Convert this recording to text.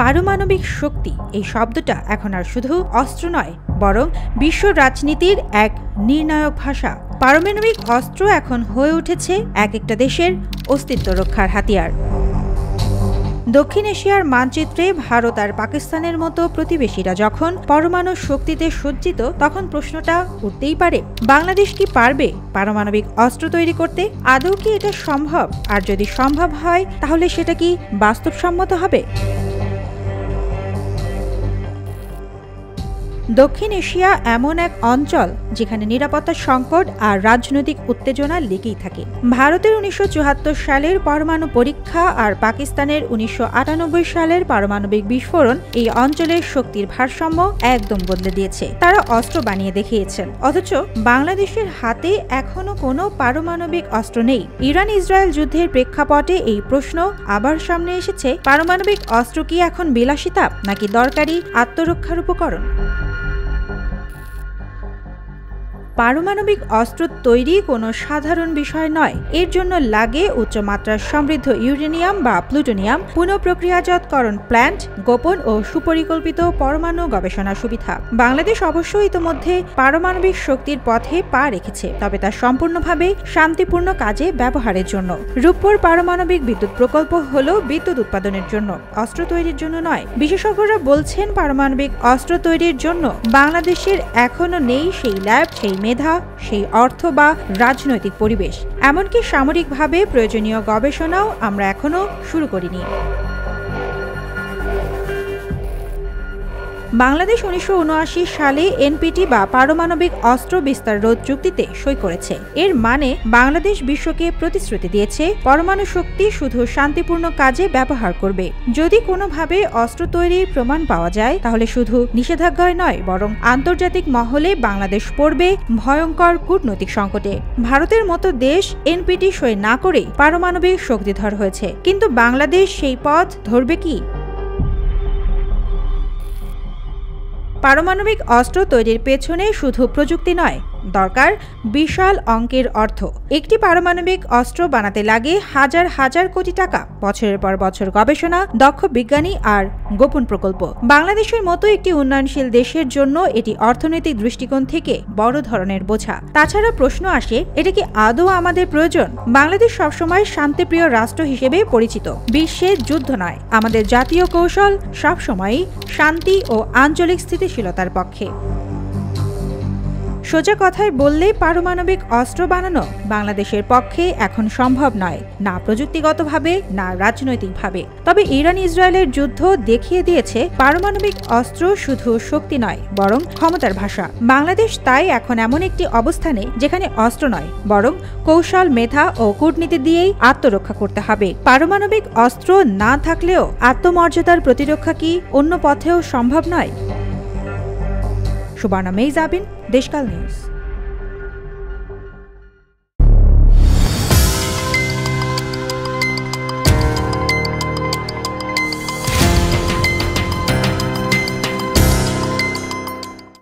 পারমাণবিক শক্তি এই শব্দটা এখন আর শুধু অস্ত্র নয়, বরং বিশ্ব রাজনীতির এক নির্ণায়ক ভাষা। পারমাণবিক অস্ত্র এখন হয়ে উঠেছে এক একটা দেশের অস্তিত্ব রক্ষার হাতিয়ার। দক্ষিণ এশিয়ার মানচিত্রে ভারত আর পাকিস্তানের মতো প্রতিবেশীরা যখন পরমাণু শক্তিতে সজ্জিত, তখন প্রশ্নটা উঠতেই পারে, বাংলাদেশ কি পারবে পারমাণবিক অস্ত্র তৈরি করতে? আদৌ কি এটা সম্ভব? আর যদি সম্ভব হয়, তাহলে সেটা কি বাস্তবসম্মত হবে? দক্ষিণ এশিয়া এমন এক অঞ্চল যেখানে নিরাপত্তা সংকট আর রাজনৈতিক উত্তেজনা লেগেই থাকে। ভারতের ১৯৭৪ সালের পরমাণু পরীক্ষা আর পাকিস্তানের ১৯৯৮ সালের পারমাণবিক বিস্ফোরণ এই অঞ্চলের শক্তির ভারসাম্য একদম বদলে দিয়েছে। তারা অস্ত্র বানিয়ে দেখিয়েছেন, অথচ বাংলাদেশের হাতে এখনো কোনো পারমাণবিক অস্ত্র নেই। ইরান ইসরায়েল যুদ্ধের প্রেক্ষাপটে এই প্রশ্ন আবার সামনে এসেছে, পারমাণবিক অস্ত্র কি এখন বিলাসিতা নাকি দরকারি আত্মরক্ষার উপকরণ? পারমাণবিক অস্ত্র তৈরি কোনো সাধারণ বিষয় নয়। এর জন্য লাগে উচ্চমাত্রার সমৃদ্ধ ইউরেনিয়াম বা প্লুটোনিয়াম, পুনঃপ্রক্রিয়াজাতকরণ প্ল্যান্ট, গোপন ও সুপরিকল্পিত পরমাণু গবেষণা সুবিধা। বাংলাদেশ অবশ্য ইতোমধ্যে পারমাণবিক শক্তির পথে পা রেখেছে, তবে তা সম্পূর্ণভাবে শান্তিপূর্ণ কাজে ব্যবহারের জন্য। রূপপুর পারমাণবিক বিদ্যুৎ প্রকল্প হলো বিদ্যুৎ উৎপাদনের জন্য, অস্ত্র তৈরির জন্য নয়। বিশেষজ্ঞরা বলছেন, পারমাণবিক অস্ত্র তৈরির জন্য বাংলাদেশের এখনো নেই সেই ল্যাব, সেই মেধা, সেই অর্থ বা রাজনৈতিক পরিবেশ। এমনকি সামরিকভাবে প্রয়োজনীয় গবেষণাও আমরা এখনো শুরু করিনি। বাংলাদেশ ১৯৭৯ সালে এনপিটি বা পারমাণবিক অস্ত্র বিস্তার রোধ চুক্তিতে সই করেছে। এর মানে বাংলাদেশ বিশ্বকে প্রতিশ্রুতি দিয়েছে, পরমাণু শক্তি শুধু শান্তিপূর্ণ কাজে ব্যবহার করবে। যদি কোনোভাবে অস্ত্র তৈরির প্রমাণ পাওয়া যায়, তাহলে শুধু নিষেধাজ্ঞায় নয়, বরং আন্তর্জাতিক মহলে বাংলাদেশ পড়বে ভয়ঙ্কর কূটনৈতিক সংকটে। ভারতের মতো দেশ এনপিটি সই না করে পারমাণবিক শক্তিধর হয়েছে, কিন্তু বাংলাদেশ সেই পথ ধরবে কি? পারমাণবিক অস্ত্র তৈরির পেছনে শুধু প্রযুক্তি নয়, দরকার বিশাল অঙ্কের অর্থ। একটি পারমাণবিক অস্ত্র বানাতে লাগে হাজার হাজার কোটি টাকা, বছরের পর বছর গবেষণা, দক্ষ বিজ্ঞানী আর গোপন প্রকল্প। বাংলাদেশের মতো একটি উন্নয়নশীল দেশের জন্য এটি অর্থনৈতিক দৃষ্টিকোণ থেকে বড় ধরনের বোঝা। তাছাড়া প্রশ্ন আসে, এটা কি আদৌ আমাদের প্রয়োজন? বাংলাদেশ সবসময় শান্তিপ্রিয় রাষ্ট্র হিসেবে পরিচিত, বিশ্বে যুদ্ধ নয়। আমাদের জাতীয় কৌশল সবসময়ই শান্তি ও আঞ্চলিক স্থিতিশীলতার পক্ষে। সোজা কথায় বললে, পারমাণবিক অস্ত্র বানানো বাংলাদেশের পক্ষে এখন সম্ভব নয়, না প্রযুক্তিগতভাবে, না রাজনৈতিকভাবে। তবে ইরান ইসরায়েলের যুদ্ধ দেখিয়ে দিয়েছে, পারমাণবিক অস্ত্র শুধু শক্তি নয়, বরং ক্ষমতার ভাষা। বাংলাদেশ তাই এখন এমন একটি অবস্থানে যেখানে অস্ত্র নয়, বরং কৌশল, মেধা ও কূটনীতি দিয়েই আত্মরক্ষা করতে হবে। পারমাণবিক অস্ত্র না থাকলেও আত্মমর্যাদার প্রতিরক্ষা কি অন্য পথেও সম্ভব নয়? সুবর্ণা মেইজাবিন, দেশকাল নিউজ।